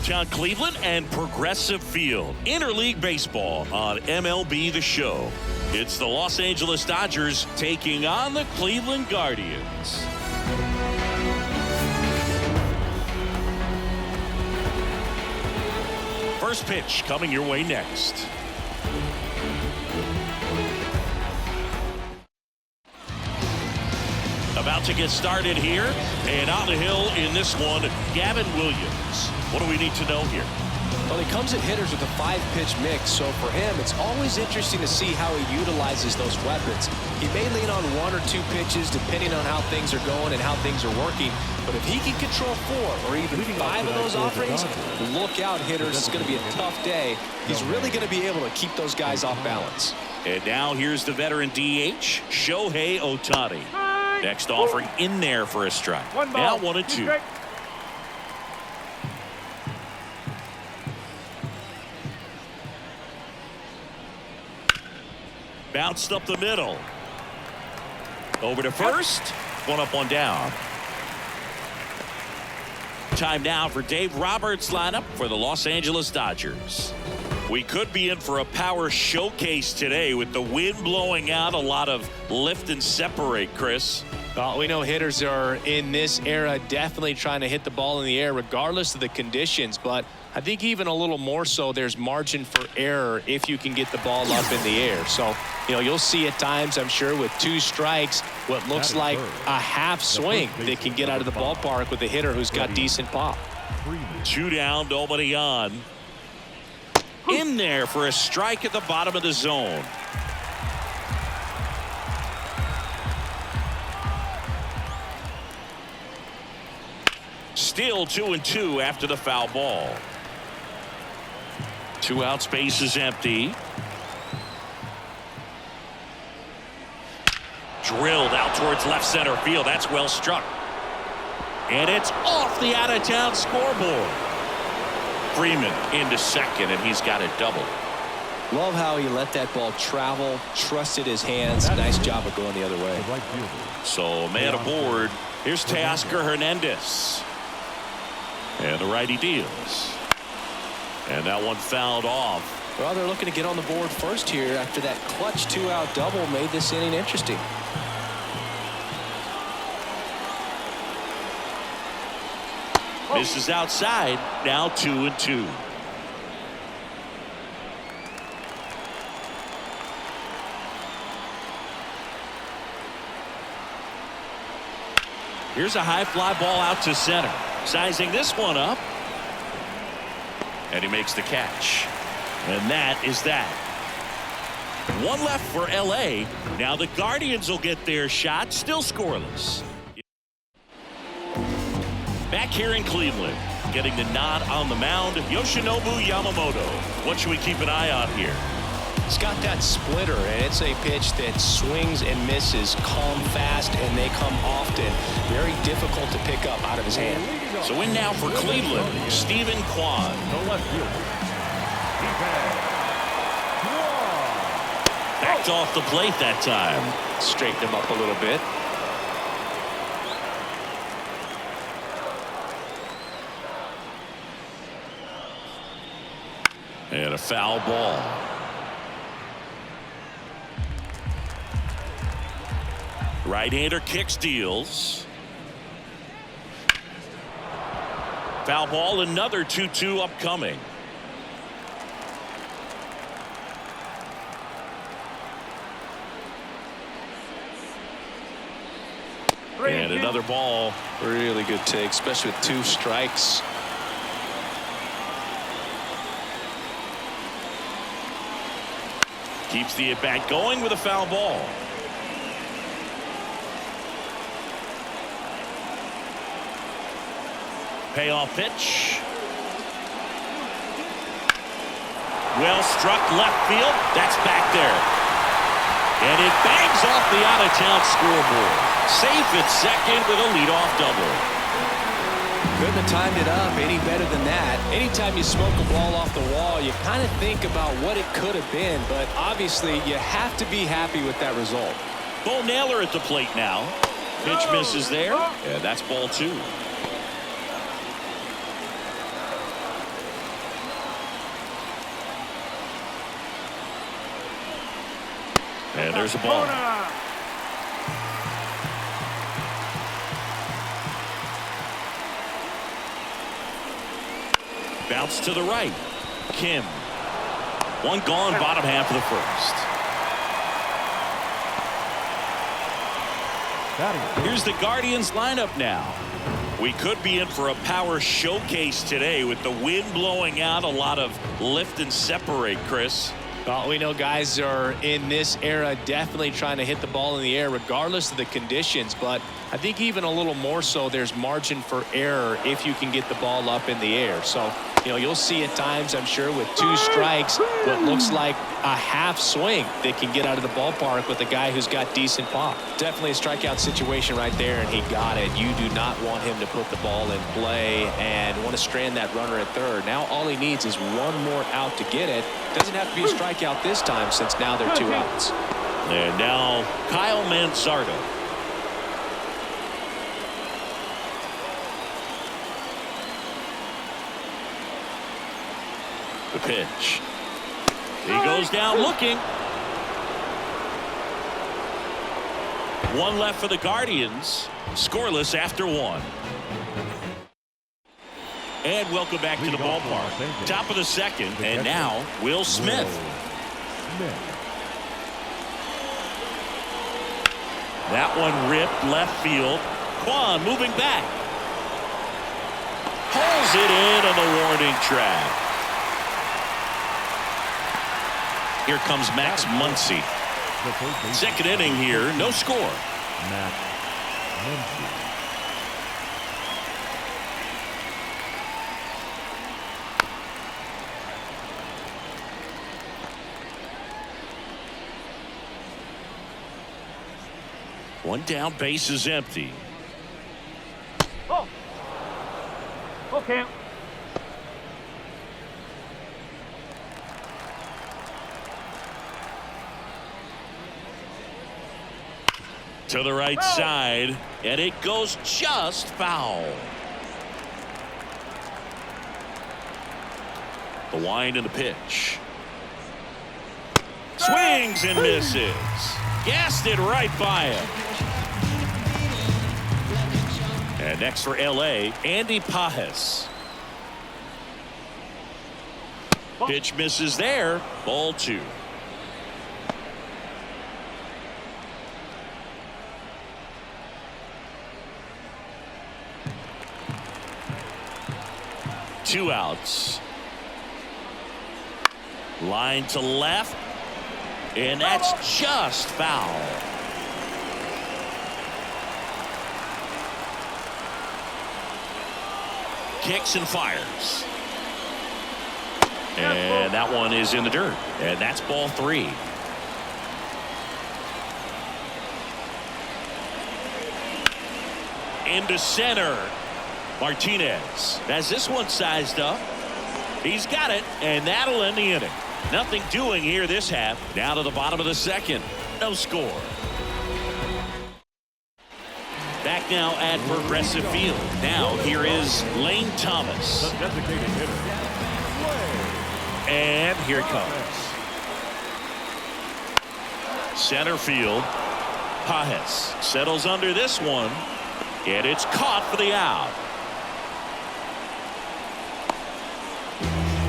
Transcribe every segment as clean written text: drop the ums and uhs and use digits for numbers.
downtown Cleveland and Progressive Field. Interleague Baseball on MLB The Show. It's the Los Angeles Dodgers taking on the Cleveland Guardians. First pitch coming your way next. About to get started here, and on the hill in this one, Gavin Williams. What do we need to know here? Well, he comes at hitters with a 5-pitch mix, so for him, it's always interesting to see how he utilizes those weapons. He may lean on 1 or 2 pitches depending on how things are going and how things are working, but if he can control 4 or even 5 of those offerings, look out, hitters. It's going to be a tough day. He's really going to be able to keep those guys off balance. And now here's the veteran DH, Shohei Ohtani. Next offering in there for a strike. Now 1-2. Bounced up the middle. Over to first. 1 up, 1 down. Time now for Dave Roberts' lineup for the Los Angeles Dodgers. We could be in for a power showcase today with the wind blowing out. A lot of lift and separate, Chris. Well, we know hitters are in this era definitely trying to hit the ball in the air regardless of the conditions, but I think even a little more so there's margin for error if you can get the ball up in the air. So, you'll see at times, I'm sure, with 2 strikes, what looks like a half swing that can get out of the ballpark with a hitter who's got decent pop. 2 down, nobody on. In there for a strike at the bottom of the zone. Still 2-2 after the foul ball. 2 out, space is empty. Drilled out towards left center field. That's well struck. And it's off the out-of-town scoreboard. Freeman into second, and he's got a double. Love how he let that ball travel, trusted his hands. Nice job of going the other way. So man aboard. Here's Teoscar Hernandez. And the righty deals. And that one fouled off. Well, they're looking to get on the board first here after that clutch 2-out double made this inning interesting. Misses outside. Now 2-2. Here's a high fly ball out to center. Sizing this one up. And he makes the catch. And that is that. 1 left for LA. Now the Guardians will get their shot. Still scoreless. Back here in Cleveland, getting the nod on the mound, Yoshinobu Yamamoto. What should we keep an eye on here? He's got that splitter, and it's a pitch that swings and misses, come fast, and they come often. Very difficult to pick up out of his hand. So in now for Cleveland, Stephen Kwan. Backed off the plate that time. Straightened him up a little bit. And a foul ball. Right-hander kicks, deals. Foul ball, another 2-2 upcoming. And another ball. Really good take, especially with 2 strikes. Keeps the at-bat going with a foul ball. Payoff pitch. Well struck left field. That's back there. And it bangs off the out-of-town scoreboard. Safe at second with a leadoff double. Couldn't have timed it up any better than that. Anytime you smoke a ball off the wall, you kind of think about what it could have been, but obviously you have to be happy with that result. Bo Naylor at the plate now. Pitch misses there, and that's ball 2. And there's a ball. Bounce to the right. Kim. One gone, bottom half of the first. Here's the Guardians lineup now. We could be in for a power showcase today with the wind blowing out. A lot of lift and separate, Chris. Well, we know guys are in this era definitely trying to hit the ball in the air regardless of the conditions, but I think even a little more so there's margin for error if you can get the ball up in the air. So, you know, you'll see at times, I'm sure, with 2 strikes, what looks like a half swing that can get out of the ballpark with a guy who's got decent pop. Definitely a strikeout situation right there, and he got it. You do not want him to put the ball in play and want to strand that runner at third. Now all he needs is one more out to get it. Doesn't have to be a strikeout this time since now they're 2 outs. And now Kyle Mansardo. The pitch. He goes down looking. One left for the Guardians. Scoreless after 1. And welcome back to the ballpark. Top of the second, and now Will Smith. That one ripped left field. Kwan moving back. Pulls it in on the warning track. Here comes Max Muncy. Second inning here, no score. Max Muncy. One down, base is empty. Oh. Okay. To the right side, and it goes just foul. The wind and the pitch. Swings and misses. Gassed it right by him. And next for LA, Andy Pajes. Pitch misses there. Ball 2. Two outs. Line to left. And that's just foul. Kicks and fires. And that one is in the dirt. And that's ball 3. Into center. Martinez has this one sized up. He's got it, and that'll end the inning. Nothing doing here this half. Down to the bottom of the second. No score. Back now at Progressive Field. Now here is Lane Thomas. The designated hitter. And here it comes. Center field. Pajes settles under this one. And it's caught for the out.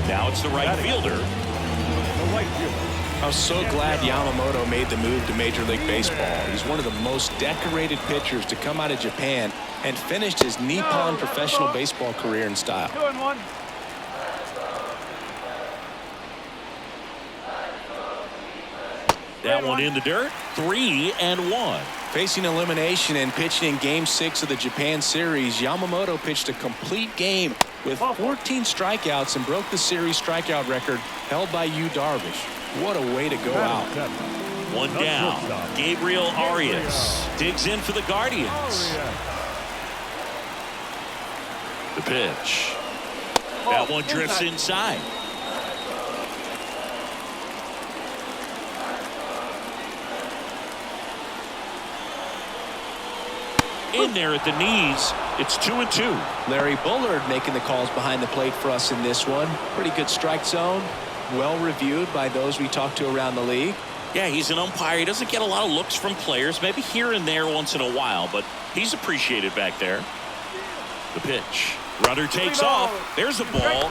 Now it's the right fielder. I'm so glad Yamamoto made the move to Major League Baseball. He's one of the most decorated pitchers to come out of Japan and finished his Nippon professional baseball career in style. 2-1. That one in the dirt. 3-1. Facing elimination and pitching in Game 6 of the Japan series, Yamamoto pitched a complete game with 14 strikeouts and broke the series strikeout record held by Yu Darvish. What a way to go out. One down. Gabriel Arias digs in for the Guardians. The pitch. That one drifts inside. In there at the knees. It's 2-2. Larry Bullard making the calls behind the plate for us in this one. Pretty good strike zone. Well reviewed by those we talked to around the league. Yeah, he's an umpire. He doesn't get a lot of looks from players, maybe here and there once in a while, but he's appreciated back there. The pitch. Runner takes off. There's a ball.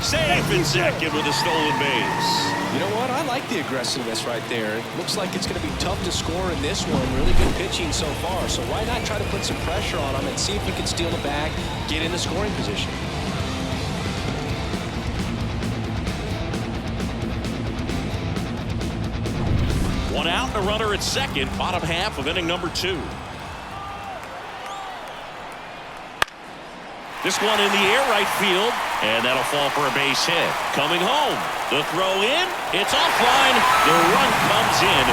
Safe in second with a stolen base. You know what? I like the aggressiveness right there. It looks like it's going to be tough to score in this one. Really good pitching so far. So why not try to put some pressure on him and see if he can steal the bag, get in the scoring position. One out and a runner at second. Bottom half of inning number 2. This one in the air right field, and that'll fall for a base hit. Coming home, the throw in, it's offline. The run comes in.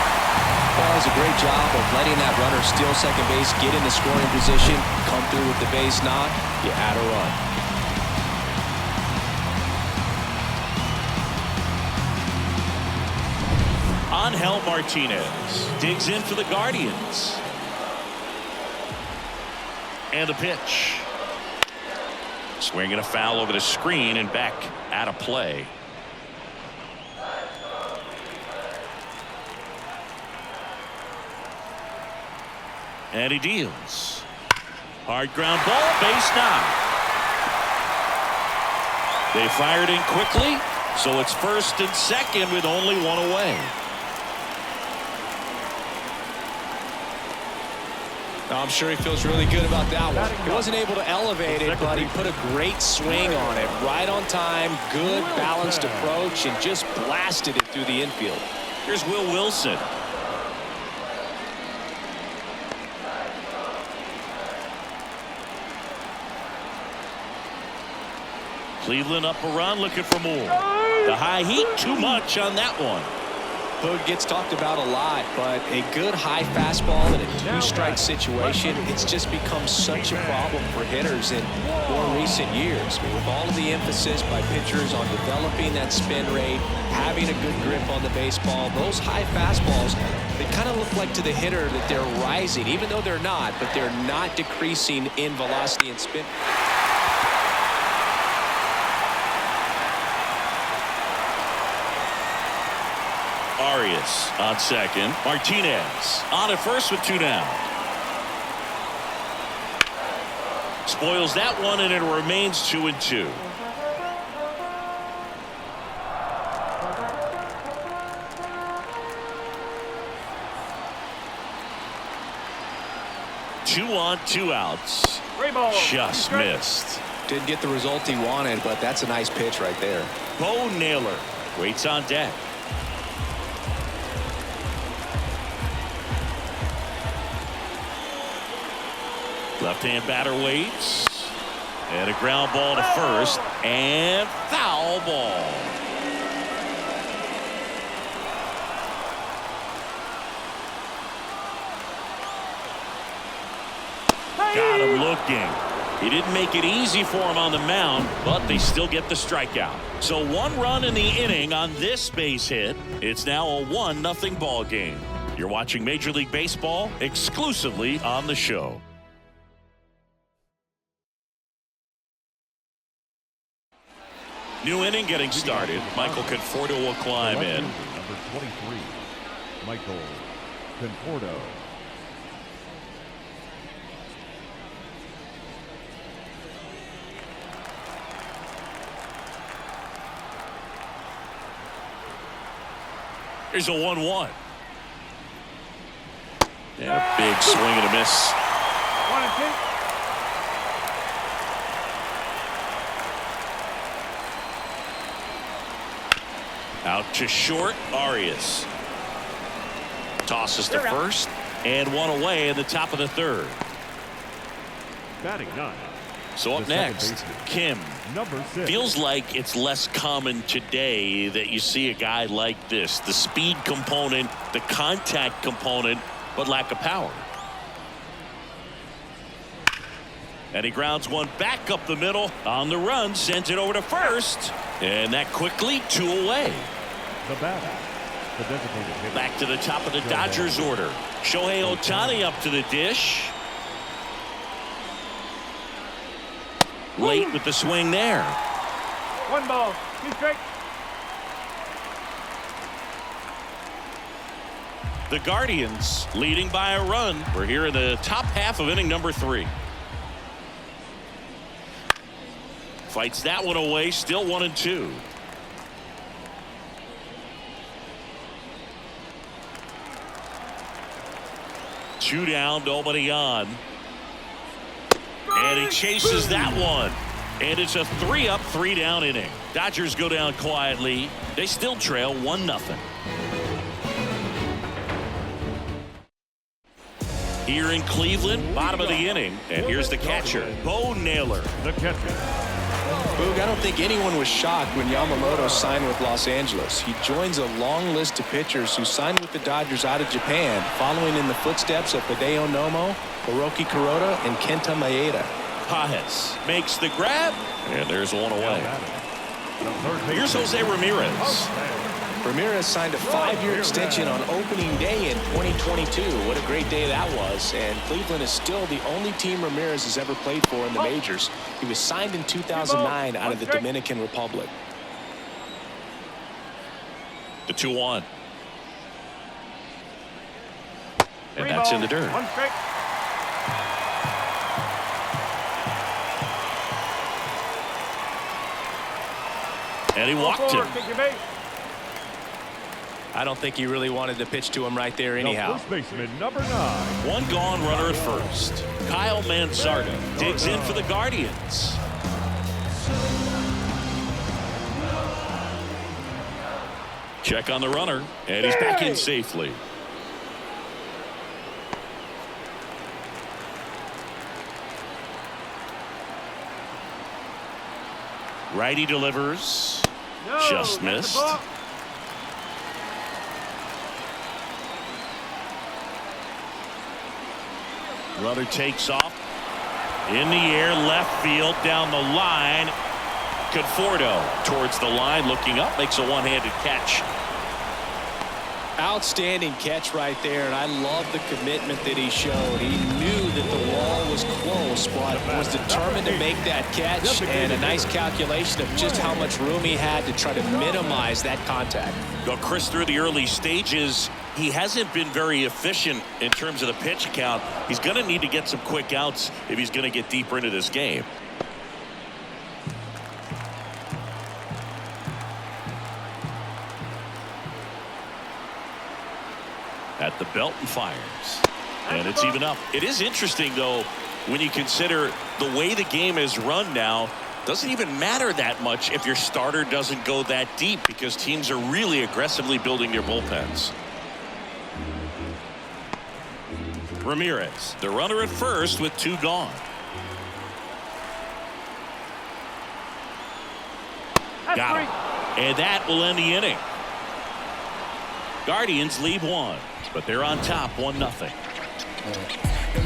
Well, does a great job of letting that runner steal second base, get in the scoring position, come through with the base knock. You add a run. Angel Martinez digs in for the Guardians. And the pitch. Swinging a foul over the screen and back out of play. And he deals. Hard ground ball, base knock. They fired in quickly, so it's first and second with only one away. I'm sure he feels really good about that one. He wasn't able to elevate it, but he put a great swing on it. Right on time, good balanced approach, and just blasted it through the infield. Here's Will Wilson. Cleveland up a run, looking for more. The high heat, too much on that one. Boog gets talked about a lot, but a good high fastball in a 2-strike situation, it's just become such a problem for hitters in more recent years. I mean, with all of the emphasis by pitchers on developing that spin rate, having a good grip on the baseball, those high fastballs, they kind of look like to the hitter that they're rising, even though they're not, but they're not decreasing in velocity and spin. Arias on second. Martinez on at first with 2 down. Spoils that one, and it remains 2-2. Two on, 2 outs. Just missed. Didn't get the result he wanted, but that's a nice pitch right there. Bo Naylor waits on deck. Left-hand batter waits. And a ground ball to first. And foul ball. Got him looking. He didn't make it easy for him on the mound, but they still get the strikeout. So 1 run in the inning on this base hit. It's now a 1-0 ball game. You're watching Major League Baseball exclusively on the show. New inning getting started. Michael Conforto will climb in. Number 23, Michael Conforto. Here's a 1-1. And a big swing and a miss. 1-2. Out to short, Arias. Tosses to first, and 1 away in the top of the 3rd. Batting 9. So up next, Kim. Number 6. Feels like it's less common today that you see a guy like this. The speed component, the contact component, but lack of power. And he grounds one back up the middle. On the run, sends it over to first. And that quickly, 2 away. The batter, the designated hitter. Back to the top of the Dodgers order. Shohei Ohtani up to the dish. Late with the swing there. 1 ball, 2 strikes. The Guardians leading by a run. We're here in the top half of inning number 3. Fights that one away. Still 1-2. Two down, nobody on. And he chases that one. And it's a 3-up, 3-down inning. Dodgers go down quietly. They still trail 1-0. Here in Cleveland, bottom of the inning. And here's the catcher, Bo Naylor. The catcher. Boog, I don't think anyone was shocked when Yamamoto signed with Los Angeles. He joins a long list of pitchers who signed with the Dodgers out of Japan, following in the footsteps of Hideo Nomo, Hiroki Kuroda, and Kenta Maeda. Pajes makes the grab, and there's one away. Here's Jose Ramirez. Ramirez signed a 5-year extension on opening day in 2022. What a great day that was. And Cleveland is still the only team Ramirez has ever played for in the majors. He was signed in 2009 out of the Dominican Republic. The 2-1. And that's in the dirt. And he walked him. I don't think he really wanted to pitch to him right there anyhow. First baseman, number 9. One gone, runner at first. Kyle Mansardo digs in for the Guardians. Check on the runner, and he's back in safely. Righty delivers. Just missed. Runner takes off. In the air, left field, down the line. Conforto towards the line, looking up, makes a one-handed catch. Outstanding catch right there, and I love the commitment that he showed. He knew that the wall was close, but was determined to make that catch, and a nice calculation of just how much room he had to try to minimize that contact. Well, Chris, through the early stages, he hasn't been very efficient in terms of the pitch count. He's going to need to get some quick outs if he's going to get deeper into this game. At the belt and fires. And it's even up. It is interesting, though, when you consider the way the game is run now. Doesn't even matter that much if your starter doesn't go that deep, because teams are really aggressively building their bullpens. Ramirez, the runner at first with 2 gone. Got him. And that will end the inning. Guardians lead 1, but they're on top 1-0. Them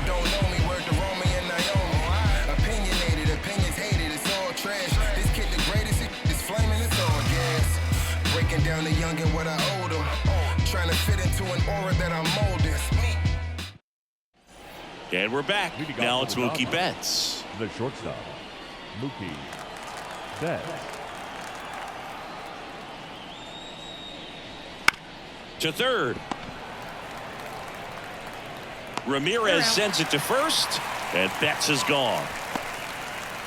don't know me, word to Romy and Naomi. Opinionated, opinions hated, it's all trash. This kid the greatest, it's flaming, it's all gas. Breaking down the young and what I owed him. Trying to fit into an aura that I'm molding. And we're back. Now it's Mookie Betts. The shortstop, Mookie Betts. To third. Ramirez sends it to first, and Betts is gone.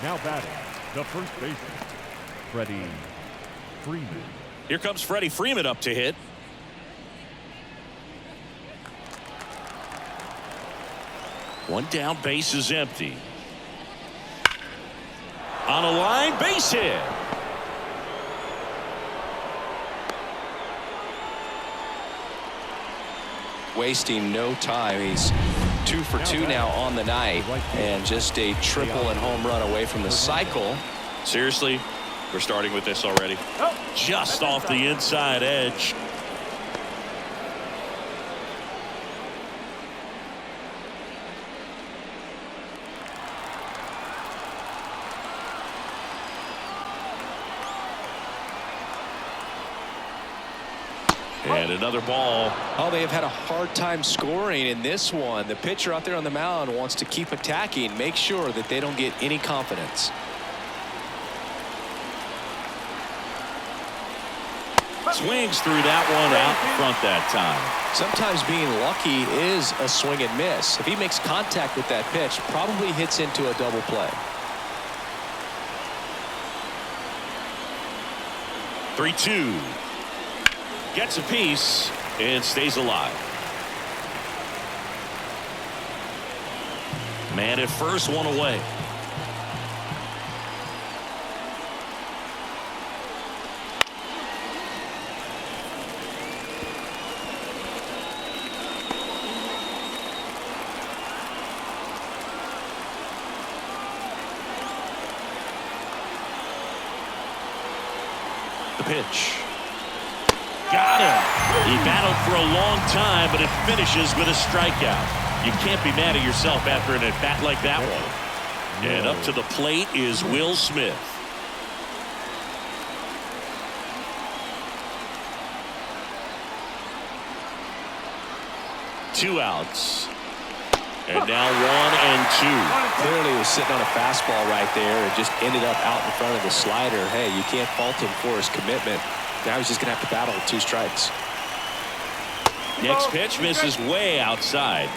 Now batting, the first baseman, Freddie Freeman. Here comes Freddie Freeman up to hit. One down, base is empty. On a line, base hit. Wasting no time. He's 2 for 2 now on the night, and just a triple and home run away from the cycle. Seriously, we're starting with this already. Just off the inside edge. And another ball. Oh, they have had a hard time scoring in this one. The pitcher out there on the mound wants to keep attacking, make sure that they don't get any confidence. swings through that one out front that time. Sometimes being lucky is a swing and miss. If he makes contact with that pitch, probably hits into a double play. 3-2. Gets a piece and stays alive. Man at first, one away. The pitch. Got him. He battled for a long time, but it finishes with a strikeout. You can't be mad at yourself after an at-bat like that one. And up to the plate is Will Smith. Two outs. And now 1-2. Clearly he was sitting on a fastball right there and just ended up out in front of the slider. Hey, you can't fault him for his commitment. Now he's just going to have to battle with 2 strikes. Next pitch misses way outside.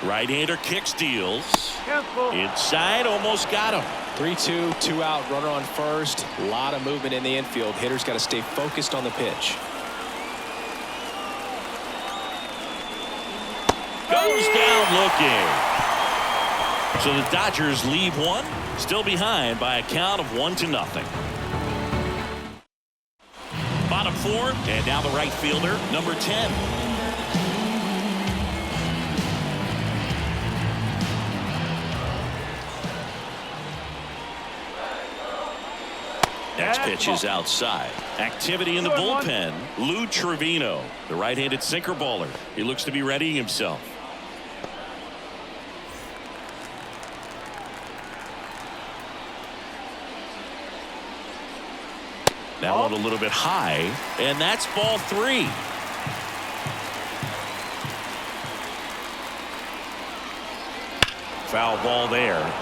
Right-hander kicks, deals. Inside, almost got him. 3-2, 2 out, runner on first. A lot of movement in the infield. Hitter's got to stay focused on the pitch. Goes down looking. So the Dodgers leave one, still behind by a count of 1-0. Bottom 4, and now the right fielder, number 10. Next pitch is outside. Activity in the bullpen. Lou Trevino, the right-handed sinker baller. He looks to be readying himself. That one a little bit high, and that's ball 3. Foul ball there.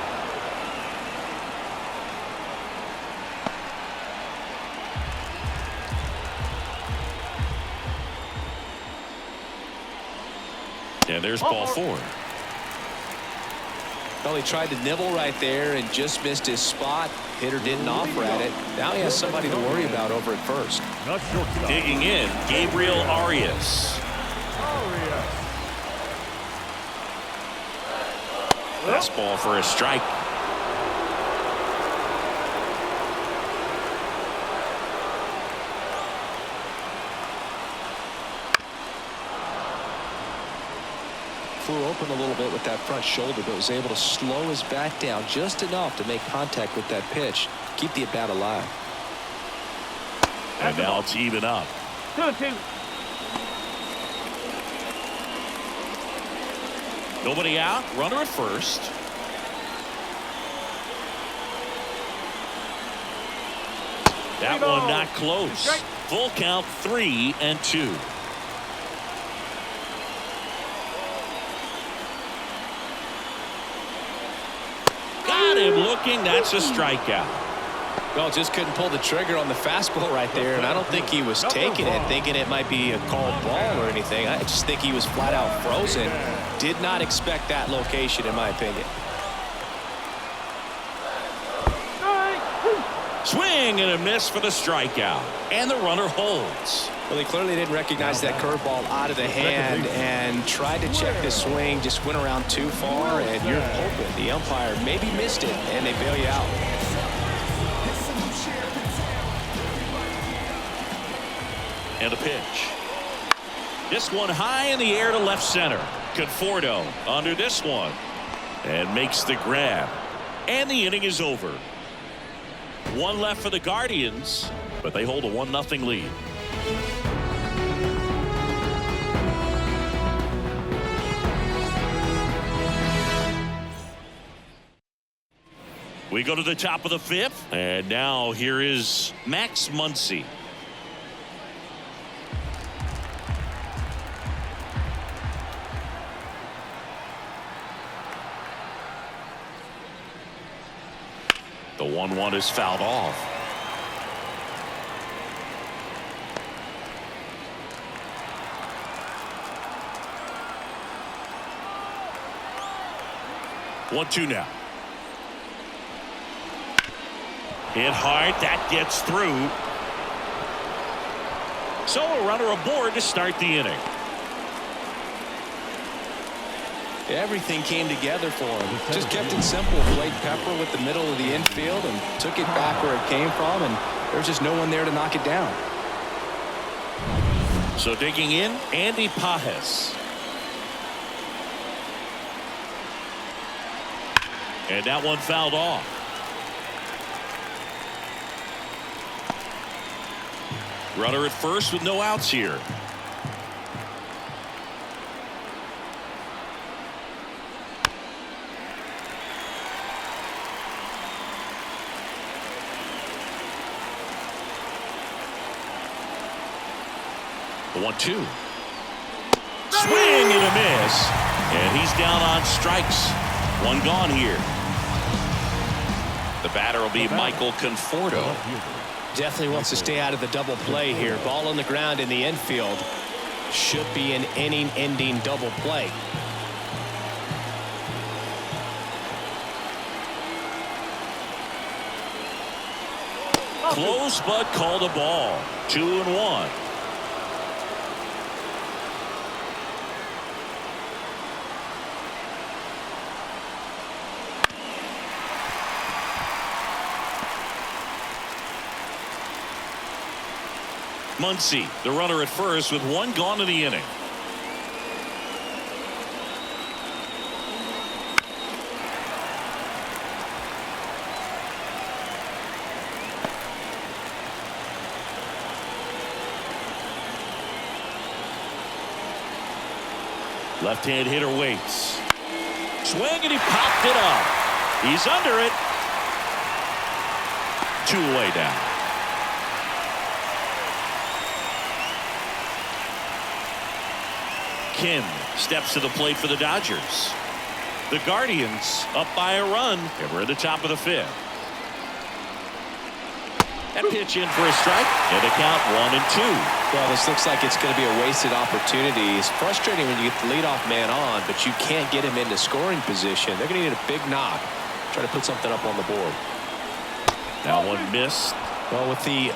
And there's ball 4. Well, he tried to nibble right there and just missed his spot. Hitter didn't offer at it. Now he has somebody to worry about over at first. Digging in, Gabriel Arias. Fastball for a strike. Flew open a little bit with that front shoulder, but was able to slow his bat down just enough to make contact with that pitch, keep the at-bat alive. And now it's even up. 2-2. Nobody out, runner at first. That one not close. Full count, 3-2. Got him looking. That's a strikeout. Well, just couldn't pull the trigger on the fastball right there, and I don't think he was taking it thinking it might be a called ball or anything. I just think he was flat out frozen. Did not expect that location, in my opinion. Swing and a miss for the strikeout, and the runner holds. Well, he clearly didn't recognize that curveball out of the hand and tried to check the swing, just went around too far, and you're hoping the umpire maybe missed it, and they bail you out. And a pitch. This one high in the air to left center. Conforto under this one and makes the grab. And the inning is over. One left for the Guardians, but they hold a 1-0 lead. We go to the top of the 5th, and now here is Max Muncy. 1-1 is fouled off. One-two now. Hit hard. That gets through. So a runner aboard to start the inning. Everything came together for him. Just kept it simple. Played pepper with the middle of the infield and took it back where it came from, and there's just no one there to knock it down. So digging in, Andy Pajes. And that one fouled off. Runner at first with no outs here. The 1-2. Swing and a miss. And he's down on strikes. One gone here. The batter will be Michael Conforto. Definitely wants to stay out of the double play here. Ball on the ground in the infield. Should be an inning-ending double play. Close, but called a ball. 2-1. Muncy, the runner at first with one gone in the inning. Left-hand hitter waits. Swing and he popped it up. He's under it. 2 away down. Kim steps to the plate for the Dodgers. The Guardians up by a run, and we're at the top of the 5th. That pitch in for a strike, and a count 1-2. Well, this looks like it's going to be a wasted opportunity. It's frustrating when you get the leadoff man on, but you can't get him into scoring position. They're going to need a big knock. Try to put something up on the board. That one missed. Well, with the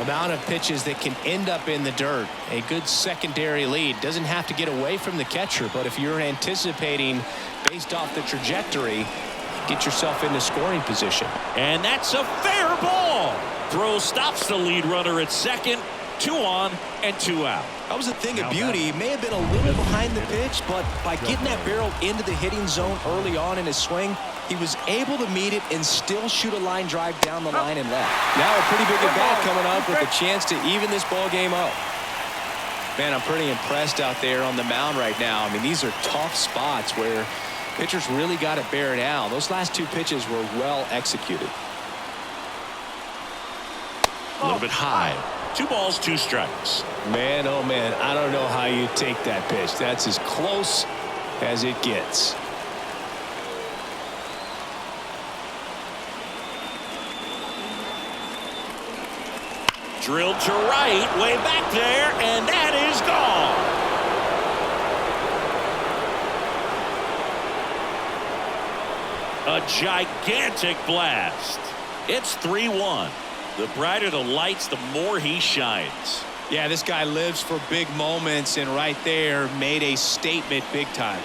amount of pitches that can end up in the dirt, a good secondary lead doesn't have to get away from the catcher, but if you're anticipating based off the trajectory, get yourself into scoring position. And that's a fair ball. Throw stops the lead runner at second. 2 on and 2 out. That was the thing of beauty. He may have been a little behind the pitch, but by getting that barrel into the hitting zone early on in his swing, he was able to meet it and still shoot a line drive down the line and left. Now a pretty big at bat coming up with a chance to even this ball game up. Man, I'm pretty impressed out there on the mound right now. I mean, these are tough spots where pitchers really got to bear down. Those last 2 pitches were well executed. A little bit high. 2 balls, 2 strikes. Man, oh man, I don't know how you take that pitch. That's as close as it gets. Drilled to right, way back there, and that is gone. A gigantic blast. It's 3-1. The brighter the lights, the more he shines. Yeah, this guy lives for big moments, and right there made a statement big time.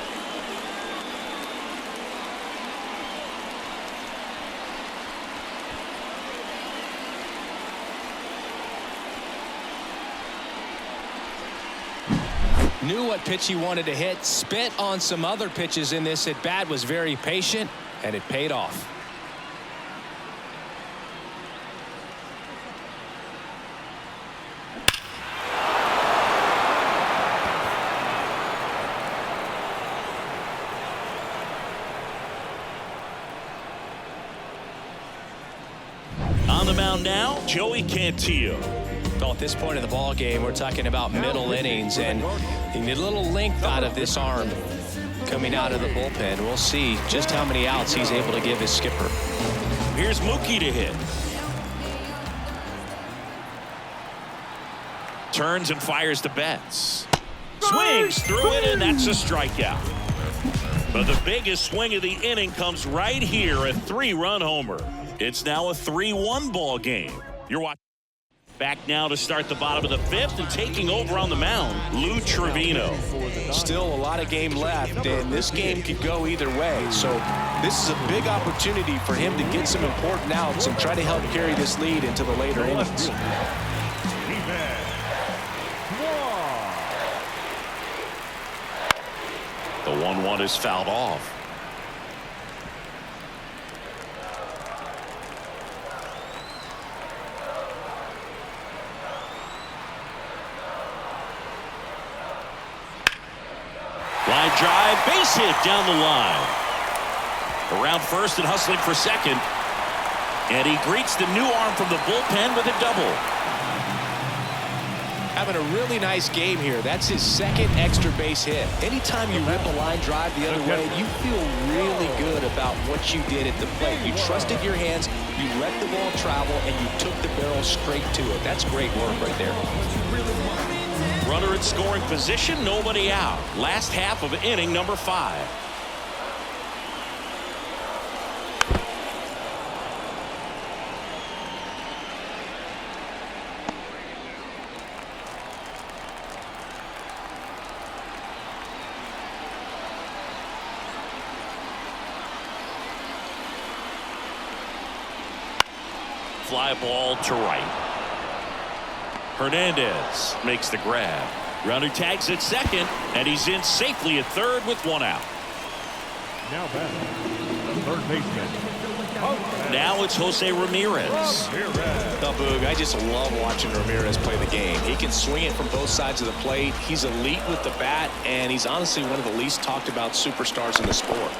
Knew what pitch he wanted to hit, spent on some other pitches in this at bat, was very patient, and it paid off. On the mound now, Joey Cantillo. Well, at this point in the ball game, we're talking about middle innings, and you need a little length out of this arm coming out of the bullpen. We'll see just how many outs he's able to give his skipper. Here's Mookie to hit. Turns and fires to Betts. Swings through it, and that's a strikeout. But the biggest swing of the inning comes right here, a 3-run homer. It's now a 3-1 ball game. You're watching. Back now to start the bottom of the 5th, and taking over on the mound, Lou Trevino. Still a lot of game left, and this game could go either way. So this is a big opportunity for him to get some important outs and try to help carry this lead into the later innings. The 1-1 is fouled off. Line drive, base hit down the line. Around first and hustling for second. And he greets the new arm from the bullpen with a double. Having a really nice game here. That's his second extra base hit. Anytime you rip a line drive the other way, you feel really good about what you did at the plate. You trusted your hands, you let the ball travel, and you took the barrel straight to it. That's great work right there. Runner in scoring position, nobody out. Last half of inning number 5. Fly ball to right. Hernandez makes the grab. Runner tags at second, and he's in safely at third with 1 out. Now batting, the third baseman. Now it's Jose Ramirez. The Boog, I just love watching Ramirez play the game. He can swing it from both sides of the plate. He's elite with the bat, and he's honestly one of the least talked about superstars in the sport.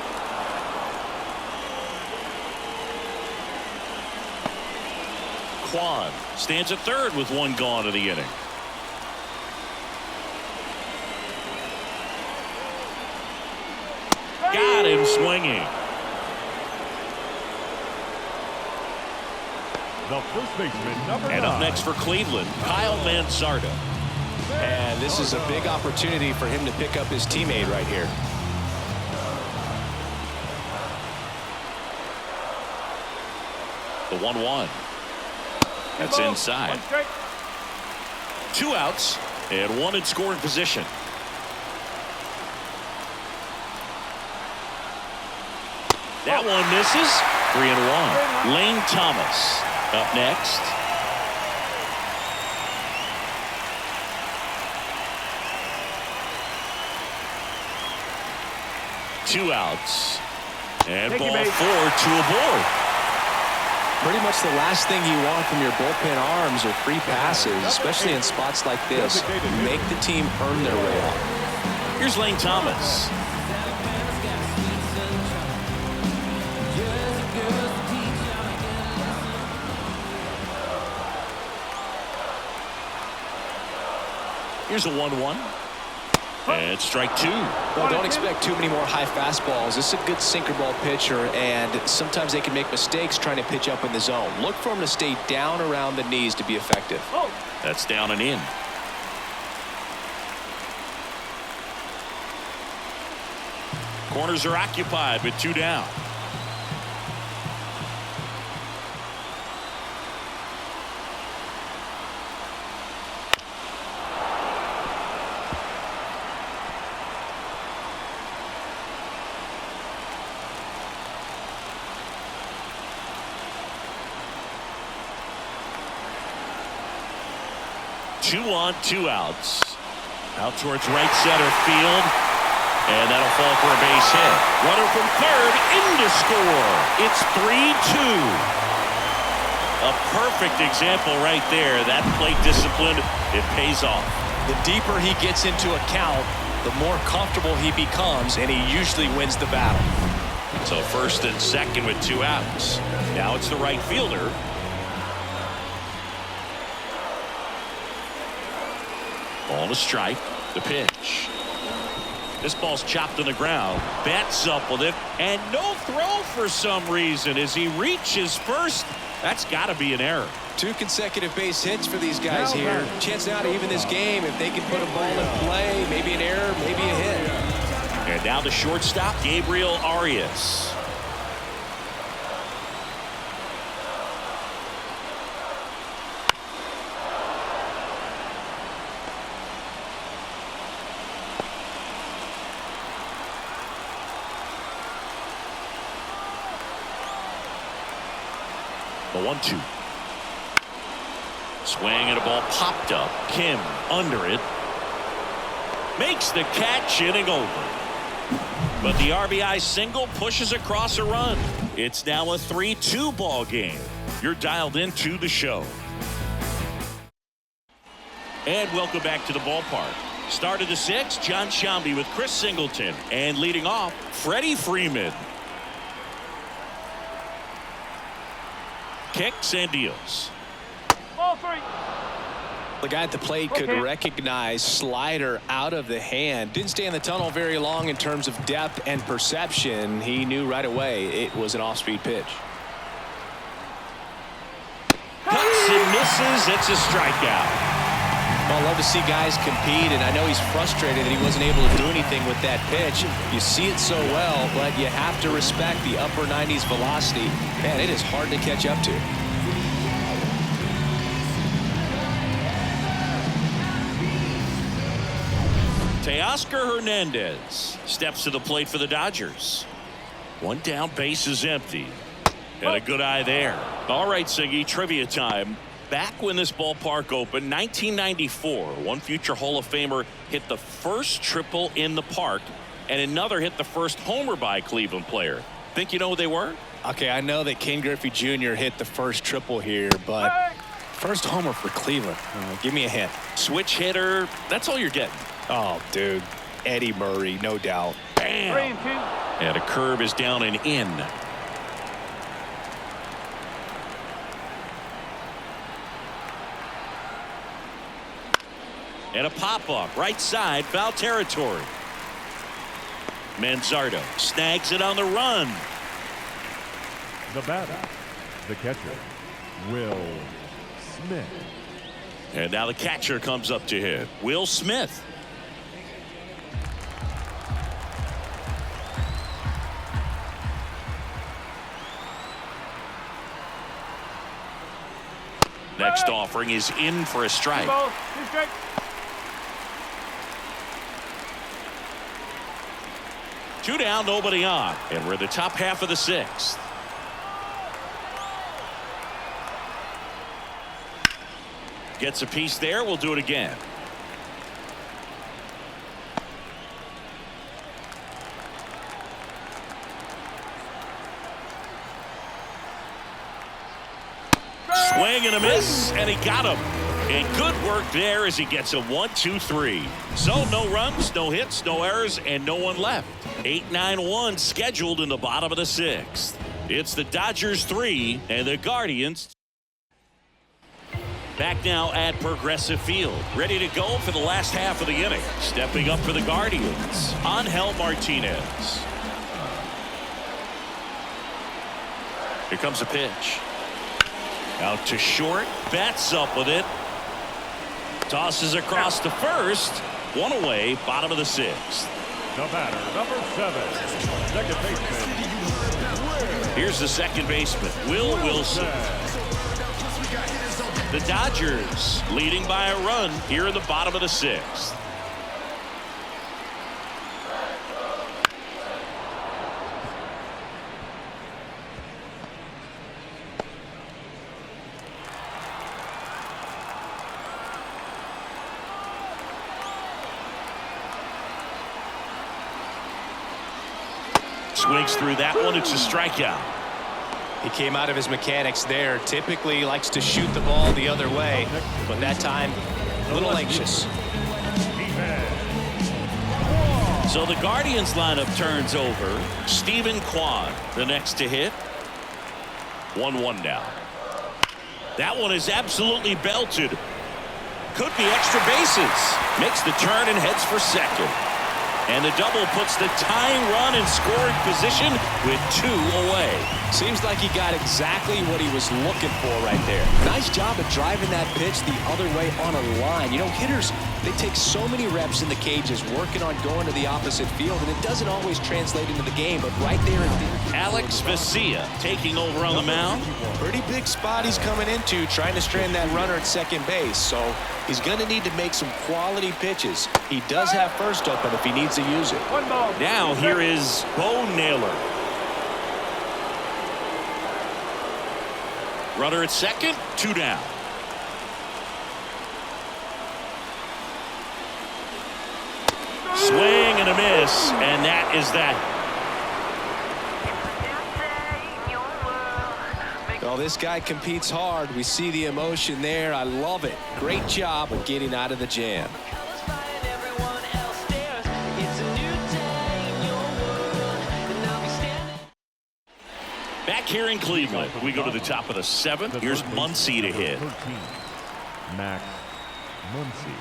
Kwan stands at third with 1 gone of the inning. Got him swinging. The first baseman, number And up 9. next for Cleveland, Kyle Mansarda. And this is a big opportunity for him to pick up his teammate right here. The 1-1. That's inside. 2 outs and 1 in scoring position. That one misses. 3-1. Lane Thomas up next. Two outs. And ball 4 to a board. Pretty much the last thing you want from your bullpen arms are free passes, especially in spots like this. Make the team earn their way out. Here's Lane Thomas. Here's a 1-1. And strike 2. Well, don't expect too many more high fastballs. This is a good sinker ball pitcher, and sometimes they can make mistakes trying to pitch up in the zone. Look for him to stay down around the knees to be effective. That's down and in. Corners are occupied with 2 down. Two on, 2 outs. Out towards right center field. And that'll fall for a base hit. Runner from third in to score. It's 3-2. A perfect example right there. That plate discipline, it pays off. The deeper he gets into a count, the more comfortable he becomes, and he usually wins the battle. So first and second with 2 outs. Now it's the right fielder. Ball to strike. The pitch. This ball's chopped on the ground. Bats up with it. And no throw for some reason as he reaches first. That's got to be an error. 2 consecutive base hits for these guys here. Chance now to even this game if they can put a ball in play. Maybe an error, maybe a hit. And now the shortstop, Gabriel Arias. The 1-2. Swing and a ball popped up. Kim under it. Makes the catch, inning over. But the RBI single pushes across a run. It's now a 3-2 ball game. You're dialed into the show. And welcome back to the ballpark. Start of the 6th, John Sciambi with Chris Singleton. And leading off, Freddie Freeman. Kicks and deals. Ball 3. The guy at the plate could recognize slider out of the hand. Didn't stay in the tunnel very long in terms of depth and perception. He knew right away it was an off-speed pitch. Cuts and misses. It's a strikeout. Well, I love to see guys compete, and I know he's frustrated that he wasn't able to do anything with that pitch. You see it so well, but you have to respect the upper 90s velocity. Man, it is hard to catch up to. Teoscar Hernandez steps to the plate for the Dodgers. One down, base is empty. And a good eye there. All right, Siggy, trivia time. Back when this ballpark opened, 1994, one future Hall of Famer hit the first triple in the park, and another hit the first homer by a Cleveland player. Think you know who they were? Okay, I know that Ken Griffey Jr. hit the first triple here, but first homer for Cleveland. Give me a hint. Switch hitter. That's all you're getting. Oh, dude. Eddie Murray, no doubt. Bam! 3-2. And a curve is down and in. And a pop-up, right side, foul territory. Manzardo snags it on the run. The batter, the catcher, Will Smith. And now the catcher comes up to hit. Will Smith. Next offering is in for a strike. Ball, 2 strikes. Two down, nobody on. And we're the top half of the 6th. Gets a piece there. We'll do it again. Swing and a miss, and he got him. And good work there as he gets a 1-2-3. So no runs, no hits, no errors, and no one left. 8-9-1 scheduled in the bottom of the 6th. It's the Dodgers 3 and the Guardians. Back now at Progressive Field, ready to go for the last half of the inning. Stepping up for the Guardians, Angel Martinez. Here comes a pitch. Out to short, bats up with it. Tosses across to first. One away, bottom of the 6th. The batter, number 7, second baseman. Here's the second baseman, Will Wilson. The Dodgers leading by a run here in the bottom of the 6th. Swings through that one. It's a strikeout. He came out of his mechanics there. Typically likes to shoot the ball the other way, but that time a little anxious. So the Guardians lineup turns over. Stephen Kwan, the next to hit. 1-1 now. That one is absolutely belted. Could be extra bases. Makes the turn and heads for second. And the double puts the tying run in scoring position with 2 away. Seems like he got exactly what he was looking for right there. Nice job of driving that pitch the other way on a line. You know, hitters, they take so many reps in the cages working on going to the opposite field, and it doesn't always translate into the game, but right there it did. Alex Vesia taking over on the mound. Pretty big spot he's coming into, trying to strand that runner at second base, so he's going to need to make some quality pitches. He does have first open if he needs to use it. One ball. Now here is Bo Naylor. Runner at second, 2 down. Swing and a miss, and that is that. Well, this guy competes hard. We see the emotion there. I love it. Great job of getting out of the jam. Back here in Cleveland, we go to the top of the 7th. Here's Muncy to hit. 13, Max Muncy.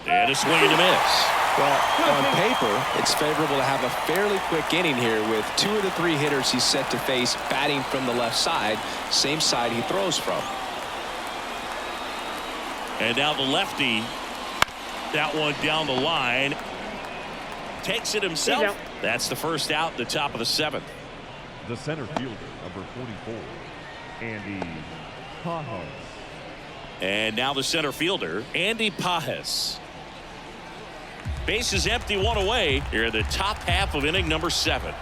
And a swing and a miss. Well, on paper, it's favorable to have a fairly quick inning here with 2 of the 3 hitters he's set to face batting from the left side, same side he throws from. And now the lefty, that one down the line, takes it himself. That's the first out, the top of the 7th. The center fielder, number 44, Andy Pajas. And now the center fielder, Andy Pajas. Base is empty, 1 away. Here in the top half of inning number 7.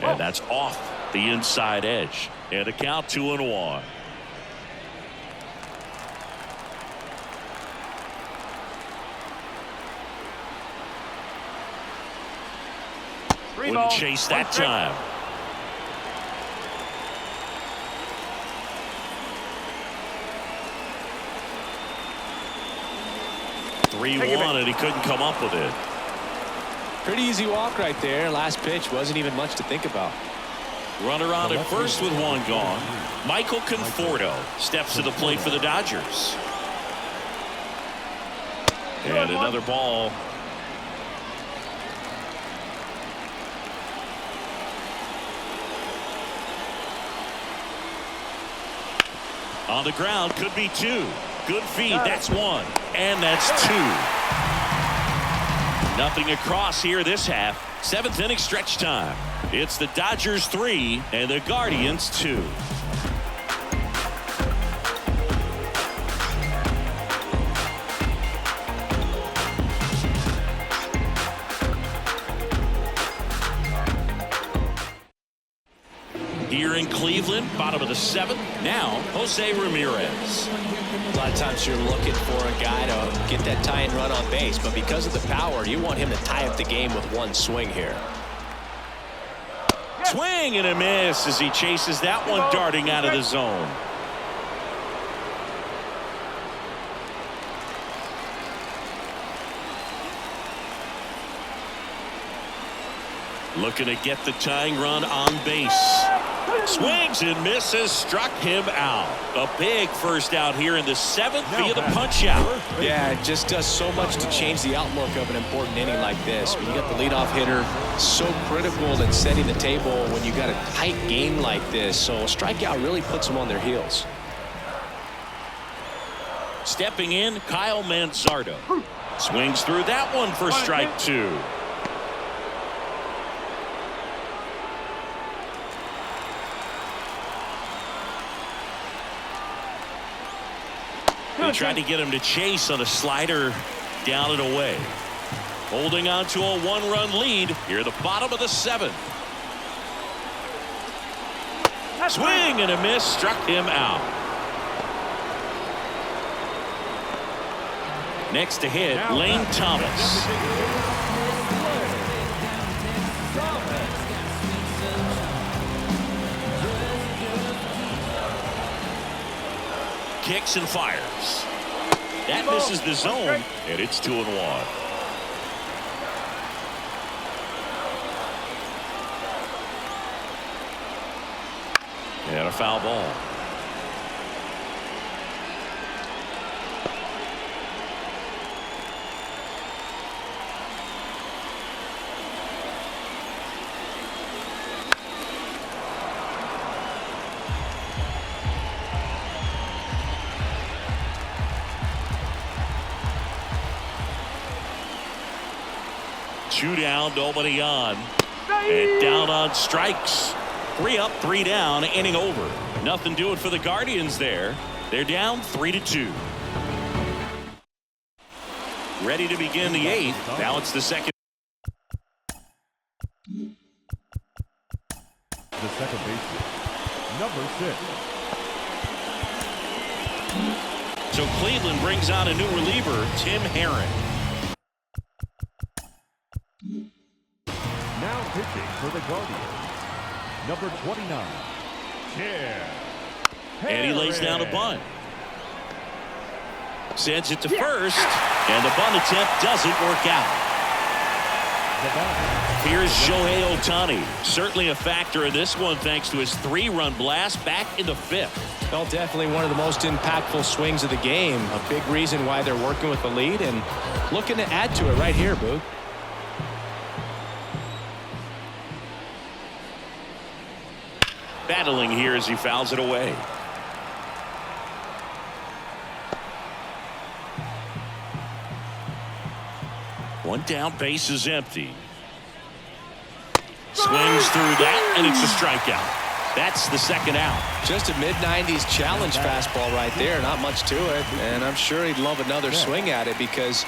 And that's off the inside edge. And a count 2-1. Wouldn't chase that time. (3-1) and he couldn't come up with it. Pretty easy walk right there. Last pitch wasn't even much to think about. Runner on at first with 1 gone. Michael Conforto steps to the plate for the Dodgers. And another ball. On the ground, could be 2. Good feed, that's 1. And that's 2. Nothing across here this half. 7th inning stretch time. It's the Dodgers 3 and the Guardians 2. Here in Cleveland, bottom of the 7th. Now, Jose Ramirez. A lot of times you're looking for a guy to get that tying run on base, but because of the power, you want him to tie up the game with 1 swing here. Swing and a miss as he chases that one darting out of the zone. Looking to get the tying run on base. Swings and misses, struck him out. A big first out here in the 7th via the punch out. Yeah, it just does so much to change the outlook of an important inning like this. When you got the leadoff hitter, so critical in setting the table when you got a tight game like this. So a strikeout really puts them on their heels. Stepping in, Kyle Manzardo. Swings through that one for strike 2. They tried to get him to chase on a slider down and away. Holding on to a 1-run lead here at the bottom of the 7th. Swing and a miss, struck him out. Next to hit, Lane Thomas. Kicks and fires. That misses the zone, and it's 2-1. And a foul ball. 2 down, nobody on. And down on strikes. 3 up, 3 down, inning over. Nothing doing for the Guardians there. They're down 3-2. Ready to begin the 8th. Now it's the second. The second baseman, number 6. So Cleveland brings out a new reliever, Tim Herron. Now pitching for the Guardians, number 29, Tim And he lays down a Herron. bunt. Sends it to first, and the bunt attempt doesn't work out. Here's Shohei Ohtani. Certainly a factor in this one thanks to his 3-run blast back in the 5th. Well, definitely one of the most impactful swings of the game. A big reason why they're working with the lead and looking to add to it right here, Boog. Battling here as he fouls it away. One down, base is empty. Swings through that, and it's a strikeout. That's the second out. Just a mid-90s challenge fastball right there. Not much to it, and I'm sure he'd love another swing at it because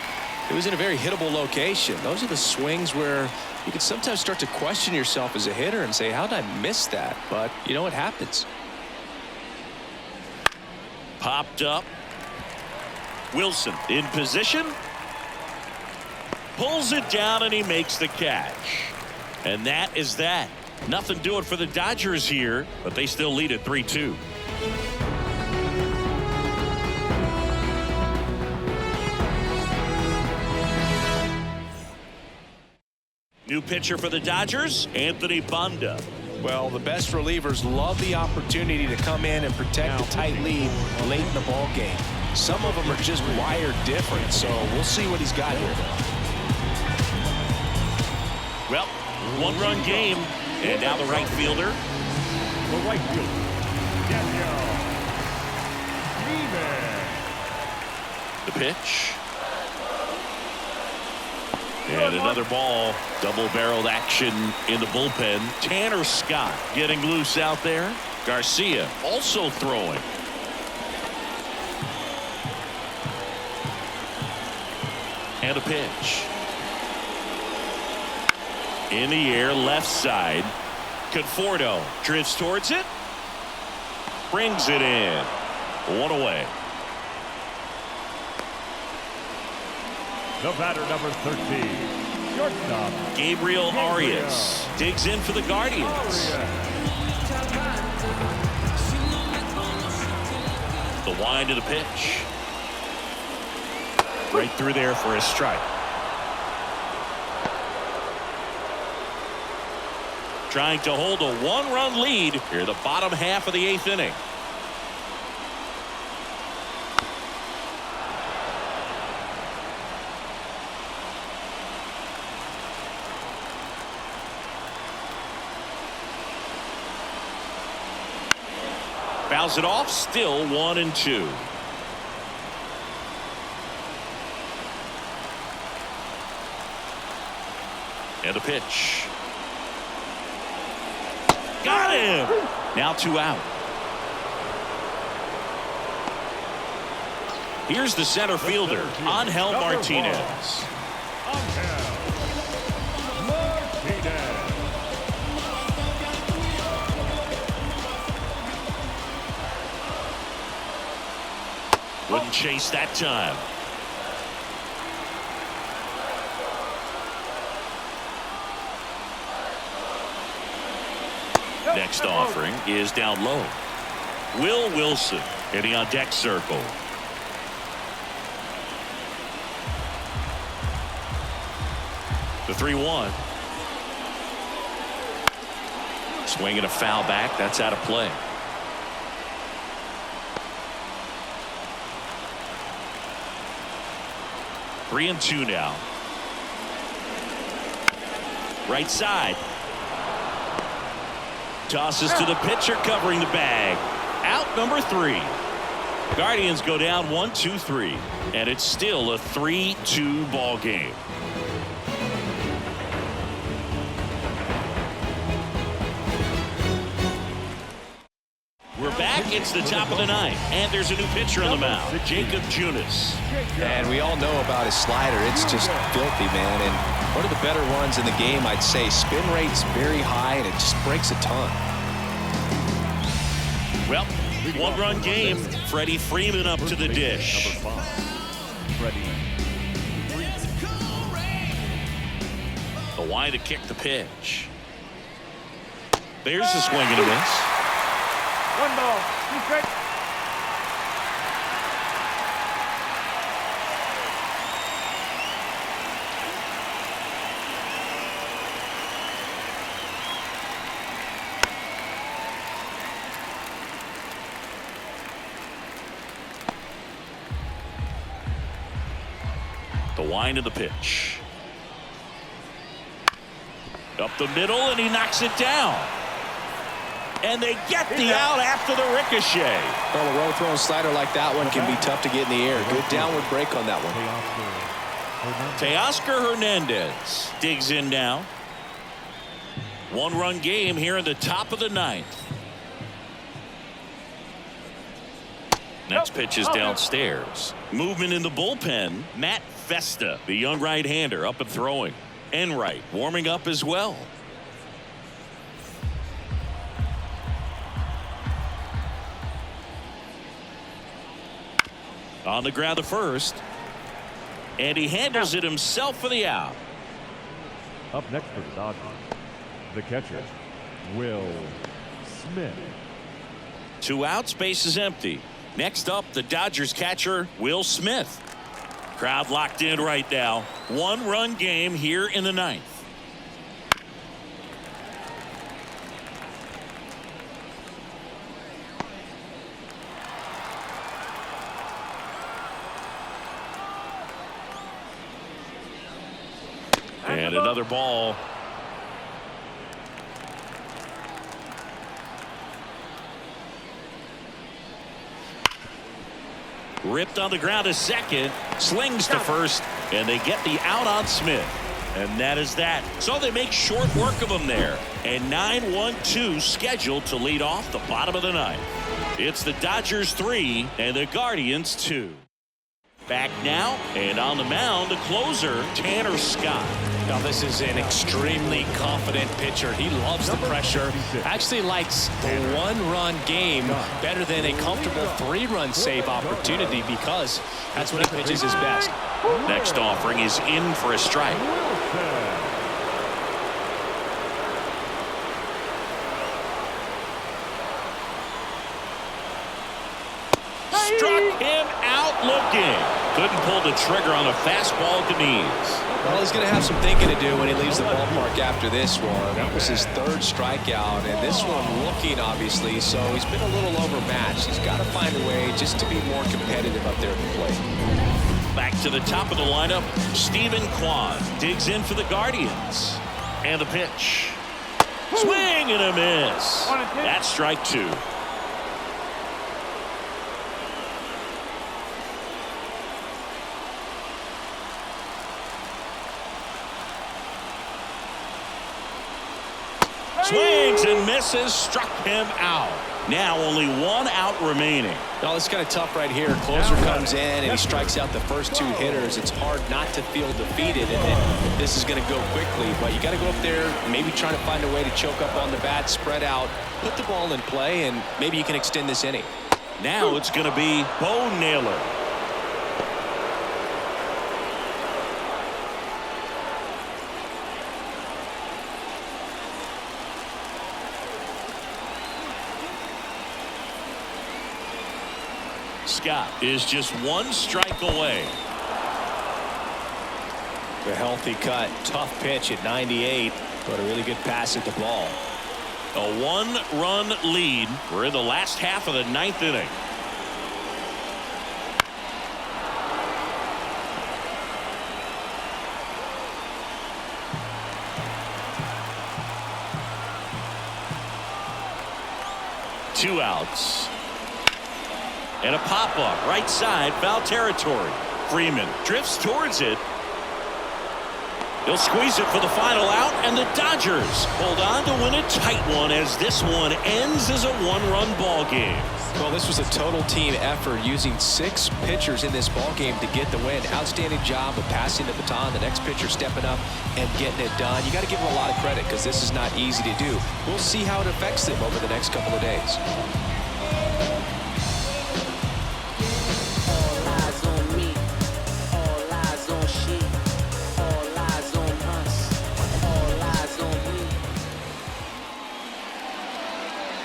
it was in a very hittable location. Those are the swings where you can sometimes start to question yourself as a hitter and say, how did I miss that? But, you know, it happens. Popped up. Wilson in position. Pulls it down, and he makes the catch. And that is that. Nothing doing for the Dodgers here, but they still lead at 3-2. New pitcher for the Dodgers, Anthony Banda. Well, the best relievers love the opportunity to come in and protect a tight lead late in the ball game. Some of them are just wired different, so we'll see what he's got here. Well, 1-run game, and now the right fielder. The right fielder, Daniel Lehman. The pitch. And another ball. Double-barreled action in the bullpen. Tanner Scott getting loose out there. Garcia also throwing. And a pitch. In the air, left side. Conforto drifts towards it. Brings it in. 1 away. The batter, number 13, shortstop, Gabriel Arias digs in for the Guardians. The wind of the pitch. Right through there for a strike. Trying to hold a 1-run lead here, the bottom half of the 8th inning. Fouls it off, still 1-2. And a pitch. Got him. Now 2 out. Here's the center fielder, Angel Martinez. Wouldn't chase that time. Next offering is down low. Will Wilson hitting on deck circle. The 3-1. Swinging a foul back. That's out of play. Three and 2 now. Right side. Tosses to the pitcher covering the bag. Out number 3. Guardians go down 1-2-3. And it's still a 3-2 ball game. We're back. It's the top of the ninth, and there's a new pitcher on the mound, Jacob Junis. And we all know about his slider. It's just filthy, man. And one of the better ones in the game, I'd say. Spin rate's very high, and it just breaks a ton. Well, one-run game. Freddie Freeman up to the dish. Number 5, Freddie. The wide to kick the pitch. There's a swing and a miss. 1 ball, 2 strikes. The wind of the pitch. Up the middle, and he knocks it down. And they get the out after the ricochet. Well, a well-thrown slider like that one can be tough to get in the air. Good downward break on that one. Teoscar Hernandez digs in now. One-run game here in the top of the ninth. Next pitch is downstairs. Movement in the bullpen. Matt Festa, the young right-hander, up and throwing. Enright warming up as well. On the ground to first. And he handles it himself for the out. Up next for the Dodgers, the catcher, Will Smith. 2 outs, base is empty. Next up, the Dodgers catcher, Will Smith. Crowd locked in right now. 1-run game here in the ninth. And another ball. Ripped on the ground to second. Slings to first. And they get the out on Smith. And that is that. So they make short work of him there. And 9-1-2 scheduled to lead off the bottom of the ninth. It's the Dodgers 3 and the Guardians 2. Back now, and on the mound, the closer, Tanner Scott. Now, this is an extremely confident pitcher. He loves the pressure. Actually likes the 1-run game better than a comfortable 3-run save opportunity because that's when he pitches his best. Next offering is in for a strike. Struck him out looking. Couldn't pull the trigger on a fastball at the knees. Well, he's going to have some thinking to do when he leaves the ballpark after this one. That was his 3rd strikeout, and this one looking, obviously, so he's been a little overmatched. He's got to find a way just to be more competitive up there at the plate. Back to the top of the lineup, Stephen Kwan digs in for the Guardians. And the pitch. Swing and a miss. That's strike 2. Swings and misses, struck him out. Now only 1 out remaining. Well, it's kind of tough right here. Closer comes in and he strikes out the first 2 hitters. It's hard not to feel defeated, and then this is going to go quickly. But you got to go up there, maybe trying to find a way to choke up on the bat, spread out, put the ball in play, and maybe you can extend this inning. Now it's going to be Bo Naylor. Scott is just 1 strike away. A healthy cut, tough pitch at 98, but a really good pass at the ball. A 1-run lead. We're in the last half of the 9th inning. Two outs. And a pop-up, right side, foul territory. Freeman drifts towards it. He'll squeeze it for the final out, and the Dodgers hold on to win a tight one as this one ends as a one-run ball game. Well, this was a total team effort, using 6 pitchers in this ball game to get the win. Outstanding job of passing the baton, the next pitcher stepping up and getting it done. You got to give them a lot of credit because this is not easy to do. We'll see how it affects them over the next couple of days.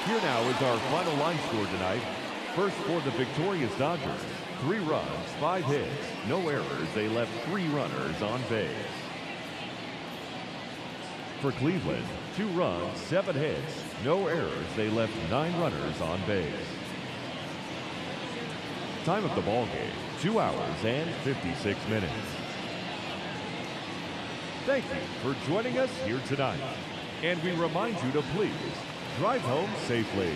Here now is our final line score tonight. First for the victorious Dodgers, 3 runs, 5 hits, no errors. They left 3 runners on base. For Cleveland, 2 runs, 7 hits, no errors. They left 9 runners on base. Time of the ball game, 2 hours and 56 minutes. Thank you for joining us here tonight. And we remind you to please drive home safely.